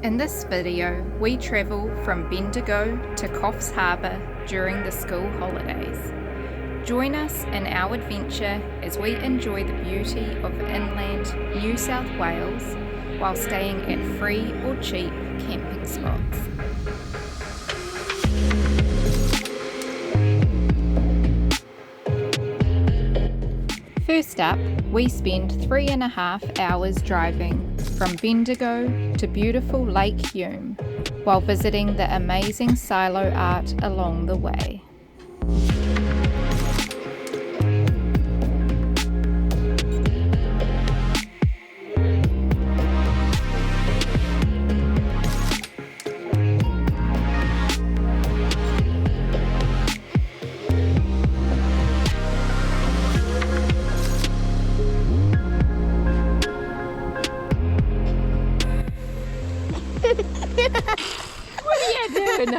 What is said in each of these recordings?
In this video, we travel from Bendigo to Coffs Harbour during the school holidays. Join us in our adventure as we enjoy the beauty of inland New South Wales while staying at free or cheap camping spots. First up, we spend 3.5 hours driving from Bendigo to beautiful Lake Hume while visiting the amazing silo art along the way.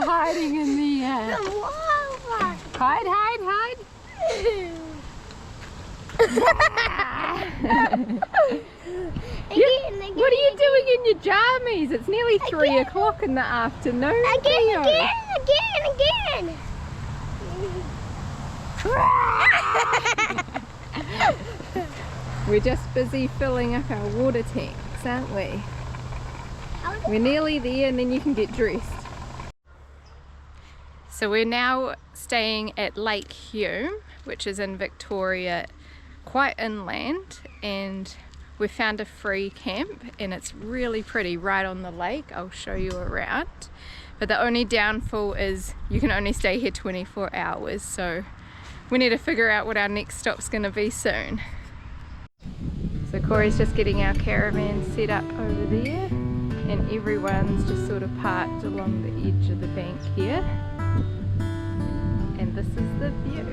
Hiding in the hide. What are you doing in your jammies? It's nearly 3 o'clock in the afternoon. Again. We're just busy filling up our water tanks, aren't we? We're nearly there and then you can get dressed. So we're now staying at Lake Hume, which is in Victoria, quite inland, and we found a free camp and it's really pretty right on the lake. I'll show you around. But the only downfall is you can only stay here 24 hours, so we need to figure out what our next stop's going to be soon. So Corey's just getting our caravan set up over there, and everyone's just sort of parked along the edge of the bank here. And this is the view.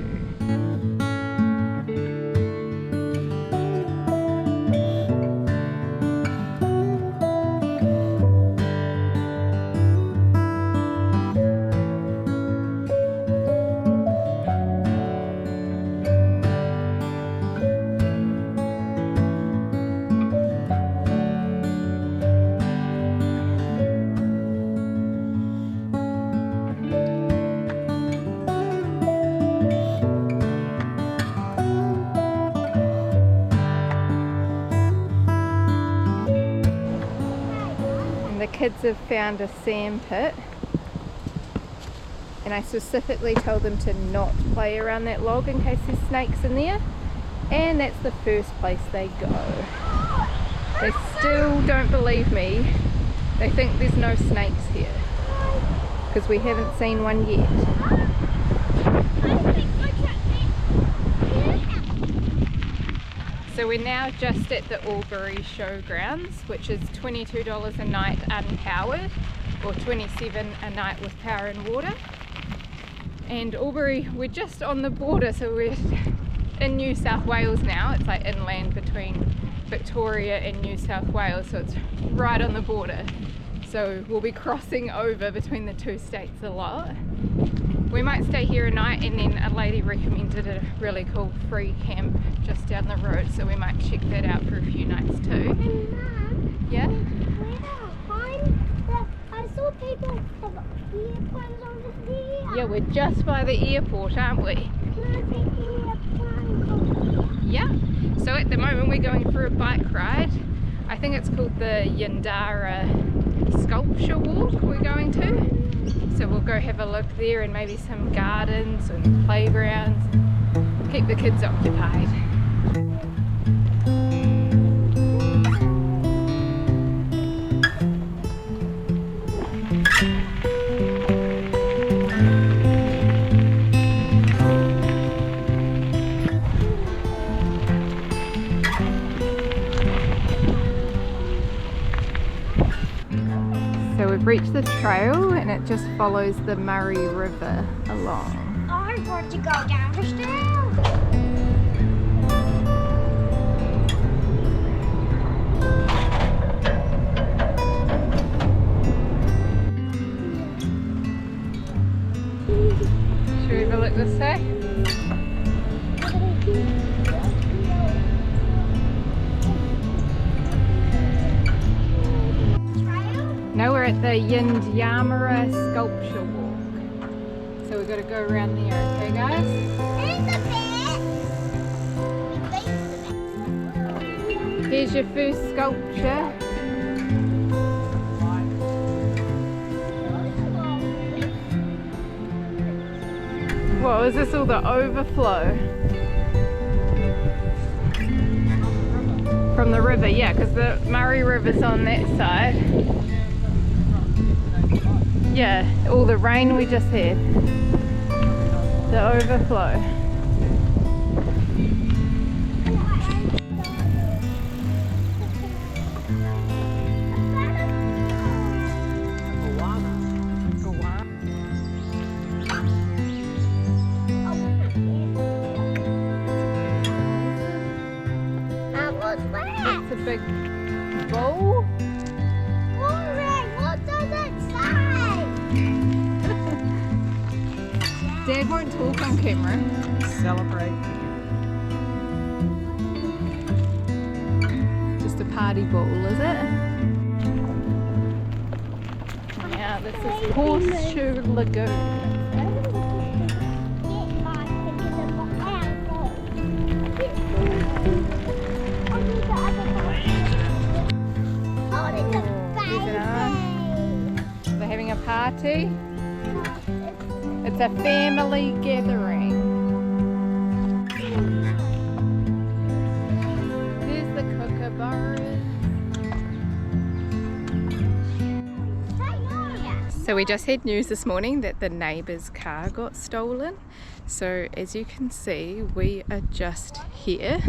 The kids have found a sand pit, and I specifically told them to not play around that log in case there's snakes in there, and that's the first place they go. They still don't believe me. They think there's no snakes here because we haven't seen one yet. So we're now just at the Albury showgrounds, which is $22 a night unpowered, or $27 a night with power and water. And Albury, we're just on the border, so we're in New South Wales now. It's like inland between Victoria and New South Wales, so it's right on the border. So we'll be crossing over between the two states a lot. We might stay here a night, and then a lady recommended a really cool free camp just down the road, so we might check that out for a few nights too. And Mom, yeah? I saw people have earphones over here. Yeah, we're just by the airport, aren't we? Can I take the earphones over? Yeah. So at the moment we're going for a bike ride. I think it's called the Yindyamarra sculpture walk we're going to. So we'll go have a look there, and maybe some gardens and playgrounds. Keep the kids occupied. So we've reached the trail, and it just follows the Murray River along. I want to go down the trail. Should we have a look this way? Now we're at the Yindyamarra sculpture walk. So we've got to go around there, okay guys? Here's your first sculpture. What, is this all the overflow? From the river, yeah, because the Murray River's on that side. Yeah, all the rain we just had. The overflow. It's a big bowl. What does it say? Dad won't talk on camera. Celebrate. Just a party bowl, is it? Now this is Horseshoe Lagoon. They're having a party. It's a family gathering. There's the Coonabarabran. So we just had news this morning that the neighbour's car got stolen. So as you can see, we are just here.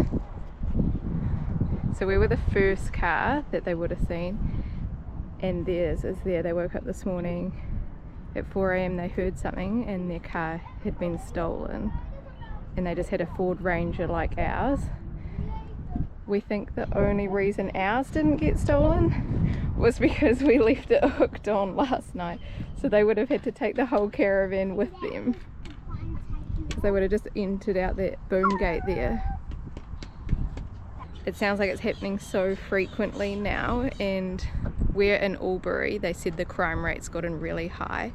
So we were the first car that they would have seen, and theirs is there. They woke up this morning at 4 AM, they heard something and their car had been stolen, and they just had a Ford Ranger like ours. We think the only reason ours didn't get stolen was because we left it hooked on last night, so they would have had to take the whole caravan with them, because they would have just entered out that boom gate there. It sounds like it's happening so frequently now, and we're in Albury. They said the crime rate's gotten really high,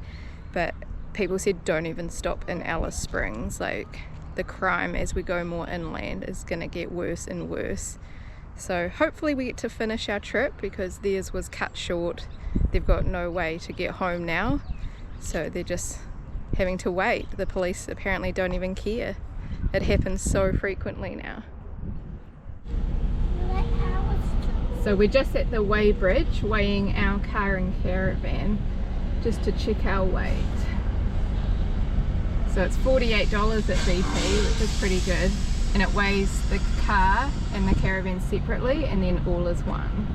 but people said don't even stop in Alice Springs. Like, the crime as we go more inland is going to get worse and worse. So hopefully we get to finish our trip, because theirs was cut short. They've got no way to get home now, so they're just having to wait. The police apparently don't even care. It happens so frequently now. So we're just at the weigh bridge weighing our car and caravan just to check our weight. So it's $48 at BP, which is pretty good, and it weighs the car and the caravan separately and then all as one.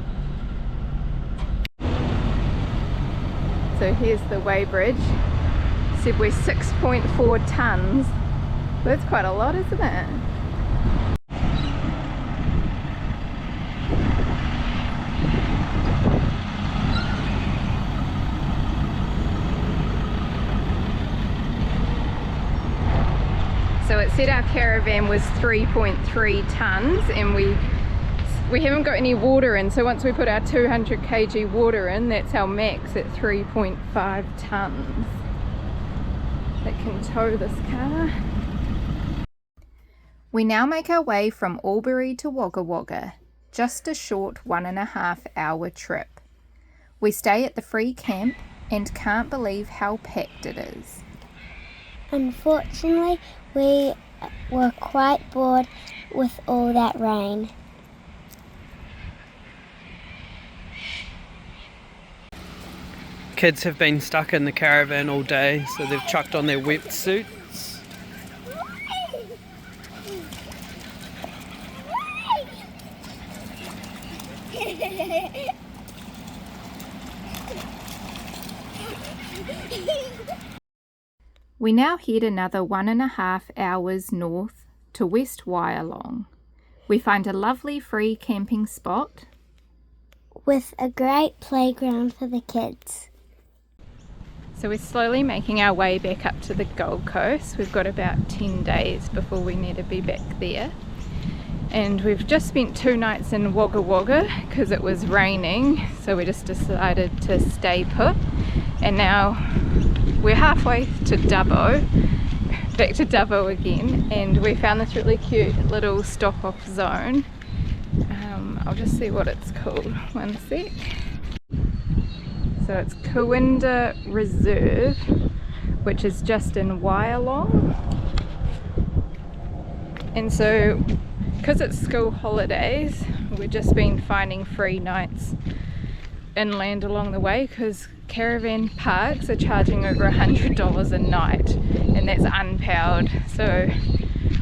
So here's the weigh bridge. Said we're 6.4 tonnes. That's quite a lot, isn't it? So it said our caravan was 3.3 tonnes, and we haven't got any water in, so once we put our 200 kg water in, that's our max at 3.5 tonnes. That can tow this car. We now make our way from Albury to Wagga, just a short 1.5 hour trip. We stay at the free camp and can't believe how packed it is. Unfortunately, we were quite bored with all that rain. Kids have been stuck in the caravan all day, so they've chucked on their wetsuits. We now head another 1.5 hours north to West Wyalong. We find a lovely free camping spot with a great playground for the kids. So we're slowly making our way back up to the Gold Coast. We've got about 10 days before we need to be back there. And we've just spent 2 nights in Wagga because it was raining, so we just decided to stay put. And now we're halfway to Dubbo, back to Dubbo again, and we found this really cute little stop-off zone. I'll just see what it's called, one sec. So it's Coonabarabran Reserve, which is just in Wyalong. And so, because it's school holidays, we've just been finding free nights inland along the way, because caravan parks are charging over $100 a night, and that's unpowered, so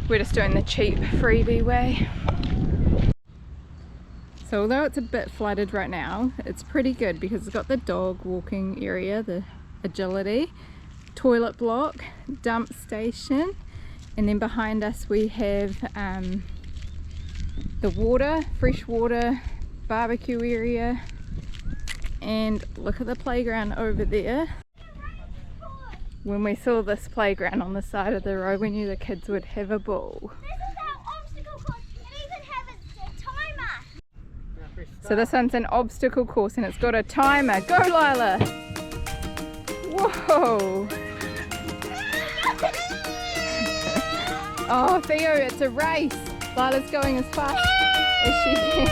we're just doing the cheap freebie way. So although it's a bit flooded right now, it's pretty good because it's got the dog walking area, the agility, toilet block, dump station, and then behind us we have the water, fresh water, barbecue area, and look at the playground over there. When we saw this playground on the side of the road, we knew the kids would have a ball. This is our obstacle course. It even has a timer. So this one's an obstacle course and it's got a timer. Go Lila! Whoa! Oh Theo, it's a race. Lila's going as fast as she can.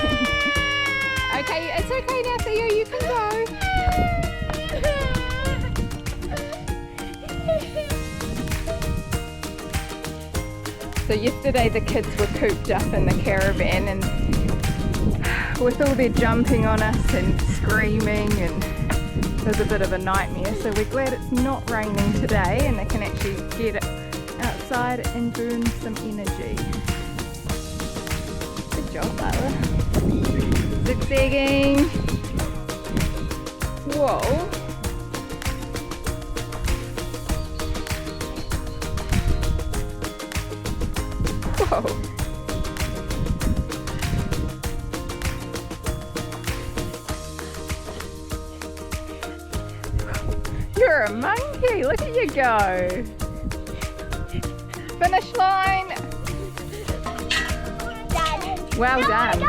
Okay, it's okay now Theo, you can go. So yesterday the kids were cooped up in the caravan, and with all their jumping on us and screaming, and it was a bit of a nightmare. So we're glad it's not raining today and they can actually get outside and burn some energy. Good job Lila. Zigzagging. Whoa. Whoa. You're a monkey, look at you go. Finish line. Well done.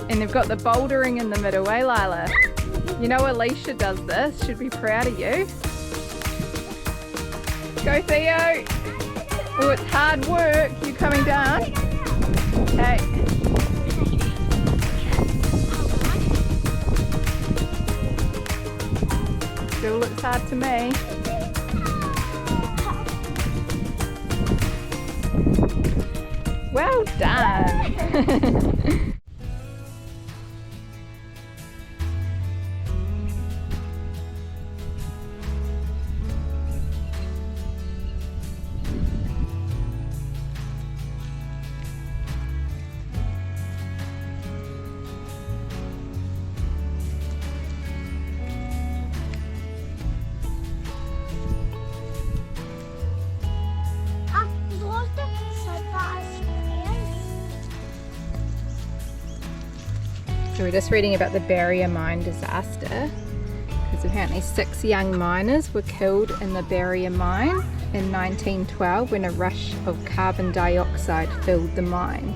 And they've got the bouldering in the middle, eh Lila? You know Alicia does this, should be proud of you. Go Theo. Oh, it's hard work. You coming down? Okay. Still looks hard to me. Well done. So we're just reading about the barrier mine disaster, because apparently 6 young miners were killed in the barrier mine in 1912 when a rush of carbon dioxide filled the mine,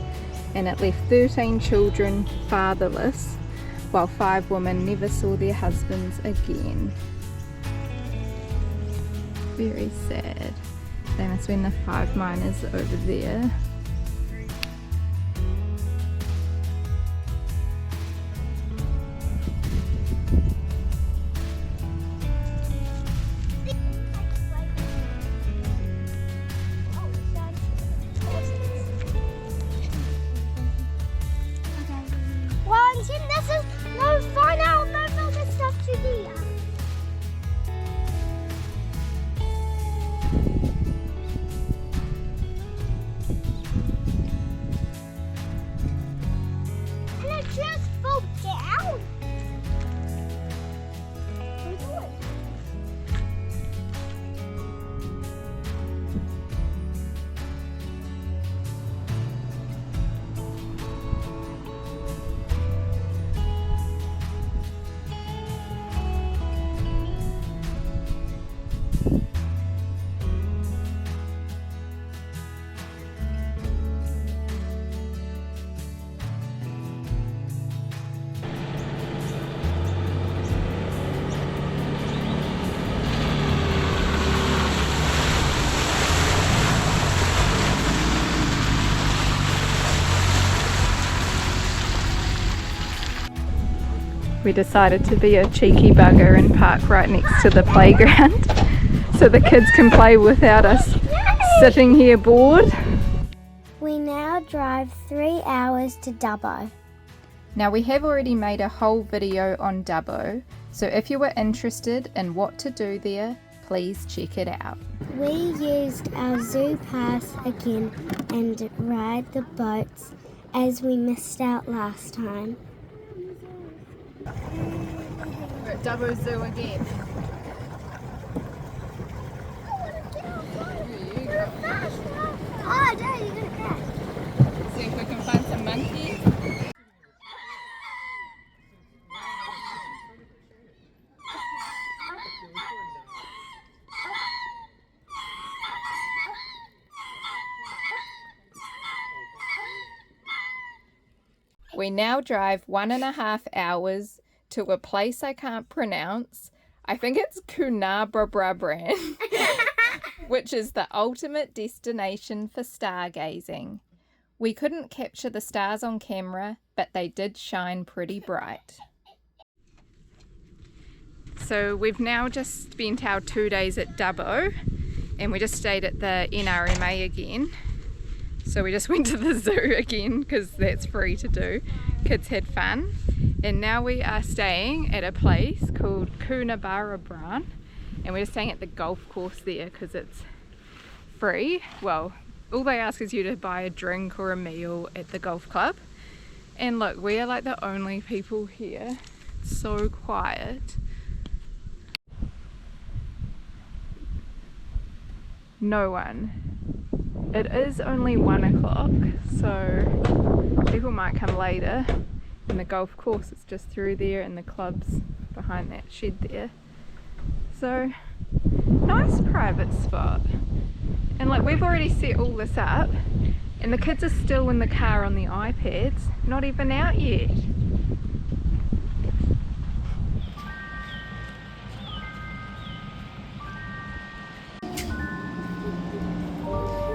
and it left 13 children fatherless, while 5 women never saw their husbands again. Very sad. They must have been the 5 miners over there. We decided to be a cheeky bugger and park right next to the playground so the kids can play without us sitting here bored. We now drive 3 hours to Dubbo. Now we have already made a whole video on Dubbo, so if you were interested in what to do there, please check it out. We used our zoo pass again and ride the boats as we missed out last time. We're at Dubbo Zoo again. Oh, Dad, you're gonna crash. See if we can find some monkeys. We now drive 1.5 hours to a place I can't pronounce. I think it's Coonabarabran, which is the ultimate destination for stargazing. We couldn't capture the stars on camera, but they did shine pretty bright. So we've now just spent our 2 days at Dubbo, and we just stayed at the NRMA again. So we just went to the zoo again because that's free to do. Kids had fun. And now we are staying at a place called Coonabarabran, and we're staying at the golf course there because it's free. Well, all they ask is you to buy a drink or a meal at the golf club. And look, we are like the only people here. It's so quiet. No one. It is only 1 o'clock, so people might come later. And the golf course is just through there, and the club's behind that shed there. So, nice private spot. And like, we've already set all this up, and the kids are still in the car on the iPads, not even out yet.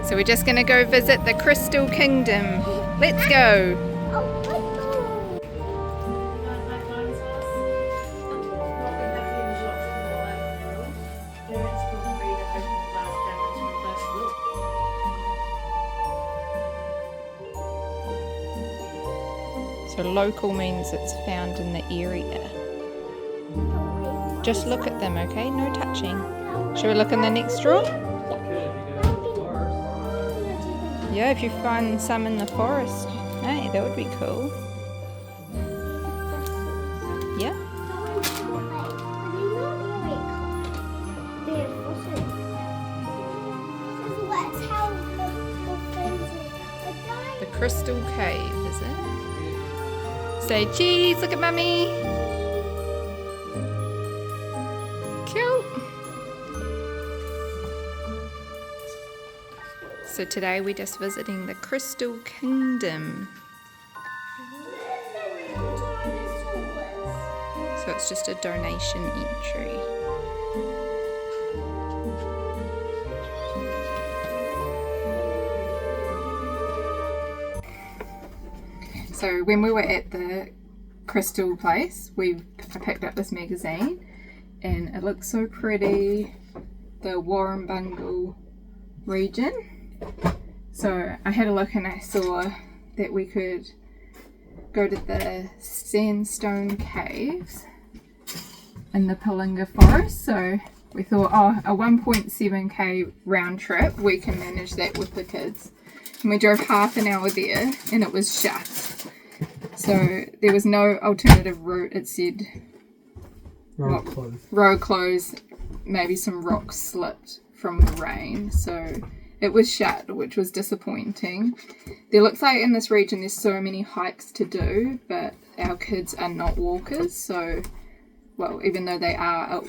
So we're just gonna go visit the Crystal Kingdom. Let's go! So local means it's found in the area. Just look at them, okay? No touching. Shall we look in the next drawer? Yeah, if you find some in the forest, hey, that would be cool. Yeah. The Crystal Cave, is it? Say cheese, look at mummy. Cute. So today we're just visiting the Crystal Kingdom. So it's just a donation entry. So when we were at the Crystal place, I picked up this magazine, and it looks so pretty. The Warrumbungle region. So I had a look and I saw that we could go to the sandstone caves in the Palinga forest. So we thought, oh, a 1.7k round trip, we can manage that with the kids. And we drove half an hour there and it was shut. So there was no alternative route. It said road closed, maybe some rocks slipped from the rain. So it was shut, which was disappointing. There looks like in this region there's so many hikes to do, but our kids are not walkers, so, well, even though they are,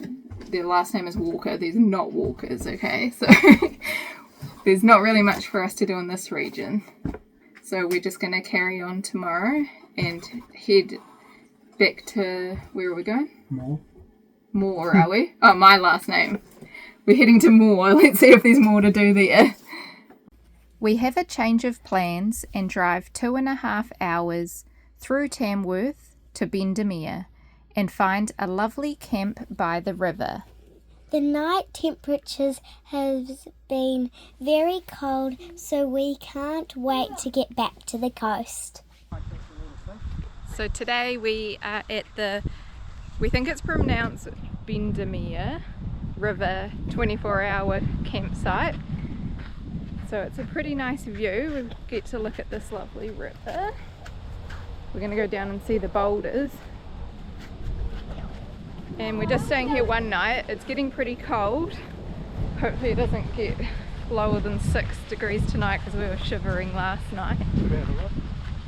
their last name is Walker, there's not walkers, okay? So there's not really much for us to do in this region. So we're just going to carry on tomorrow and head back to, where are we going? More, are we? Oh, my last name. We're heading to Moore. Let's see if there's more to do there. We have a change of plans and drive 2.5 hours through Tamworth to Bendigo, and find a lovely camp by the river. The night temperatures have been very cold, so we can't wait to get back to the coast. So today we are at we think it's pronounced Yindyamarra River 24-hour campsite. So it's a pretty nice view. We get to look at this lovely river. We're going to go down and see the boulders. And we're just staying here one night. It's getting pretty cold. Hopefully it doesn't get lower than 6 degrees tonight because we were shivering last night.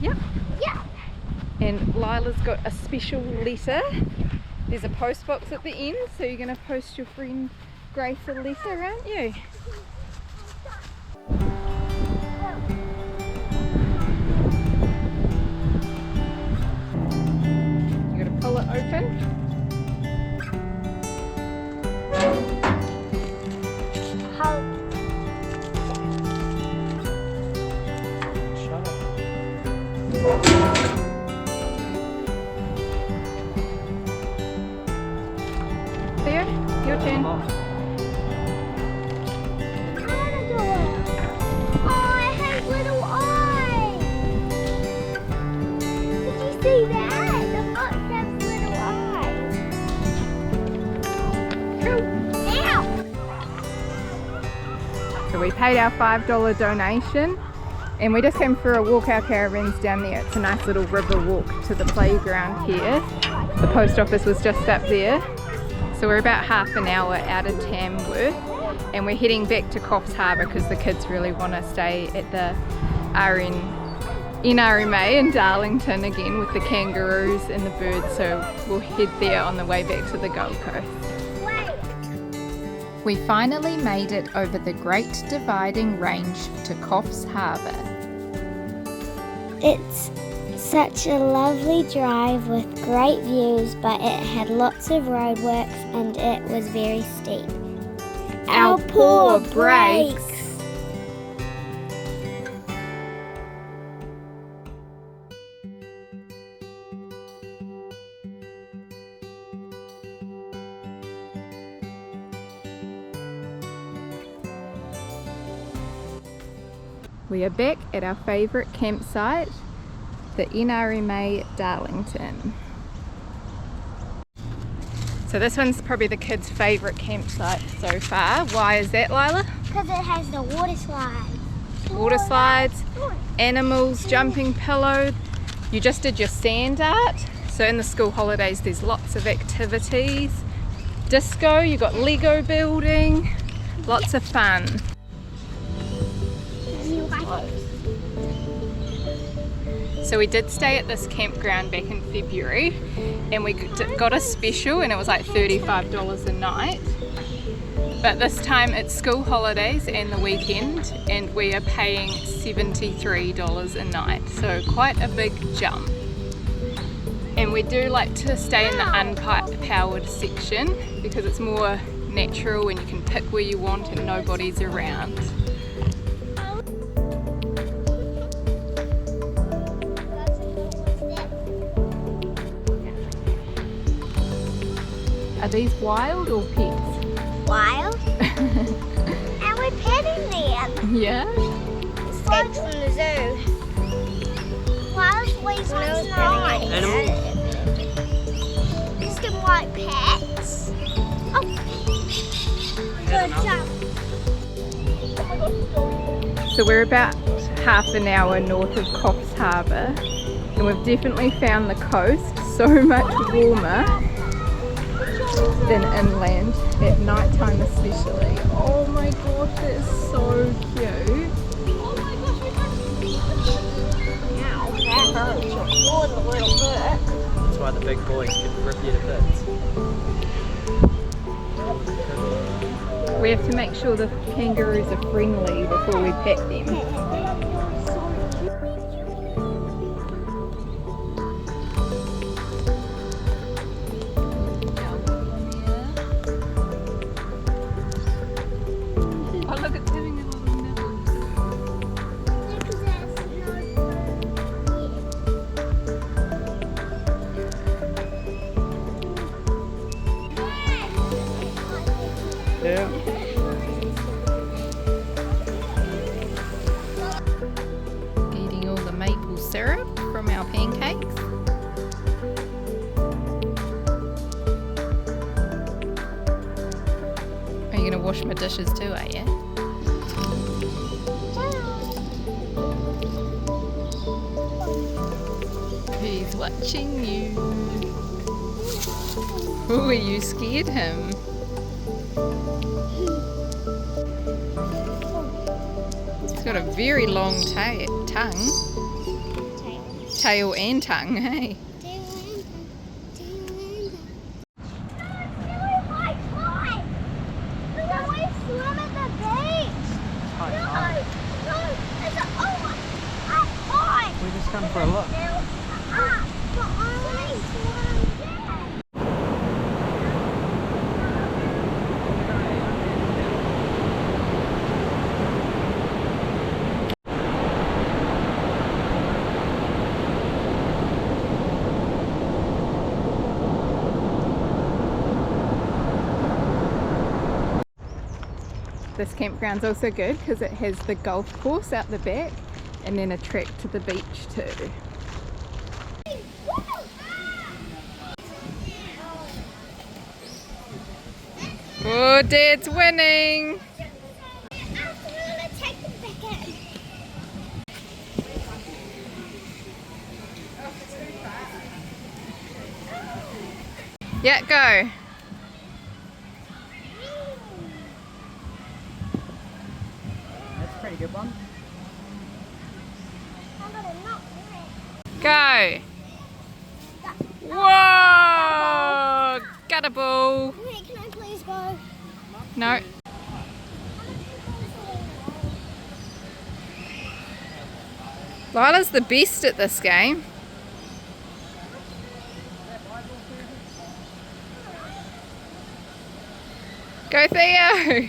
Yep. Yeah. And Lila's got a special letter. There's a post box at the end, so you're going to post your friend Grace a letter, aren't you? You got to pull it open. There, your turn. Oh, it has little eyes. Did you see that? The box has little eyes. Ow! So we paid our $5 donation and we just came for a walk. Our caravan's down there. It's a nice little river walk to the playground here. The post office was just up there. So we're about half an hour out of Tamworth and we're heading back to Coffs Harbour because the kids really want to stay at the NRMA in Darlington again with the kangaroos and the birds, so we'll head there on the way back to the Gold Coast. We finally made it over the Great Dividing Range to Coffs Harbour. It's such a lovely drive with great views, but it had lots of roadworks and it was very steep. Our poor brakes! We are back at our favourite campsite, the NRMA Darlington. So this one's probably the kids' favourite campsite so far. Why is that, Lila? Because it has the water slides. Water slides, animals, jumping pillow. You just did your sand art. So in the school holidays there's lots of activities. Disco, you got Lego building, lots of fun. So we did stay at this campground back in February and we got a special and it was like $35 a night. But this time it's school holidays and the weekend and we are paying $73 a night. So quite a big jump. And we do like to stay in the unpowered section because it's more natural and you can pick where you want and nobody's around. Are these wild or pets? Wild. And we're petting them. Yeah? Escaped from the zoo. Wild ways one's not. Is them like pets? Oh. Good job. So we're about half an hour north of Coffs Harbour and we've definitely found the coast so much warmer than inland at night time especially. Oh my gosh, that's so cute. Oh my gosh, that hurts your foot a little bit. That's why the big boys can rip you to bits. We have to make sure the kangaroos are friendly before we pet them. Eating all the maple syrup from our pancakes. Are you going to wash my dishes too, are you? He's watching you. Oh, you scared him. He's got a very long tongue. Tail and tongue, hey? We just come for a look. This campground's also good because it has the golf course out the back and then a trek to the beach too. Oh, Dad's winning! Yeah, go! That's a pretty good one. Go! Whoa! Got a ball! Can I please go? No. Lila's the best at this game. Go Theo!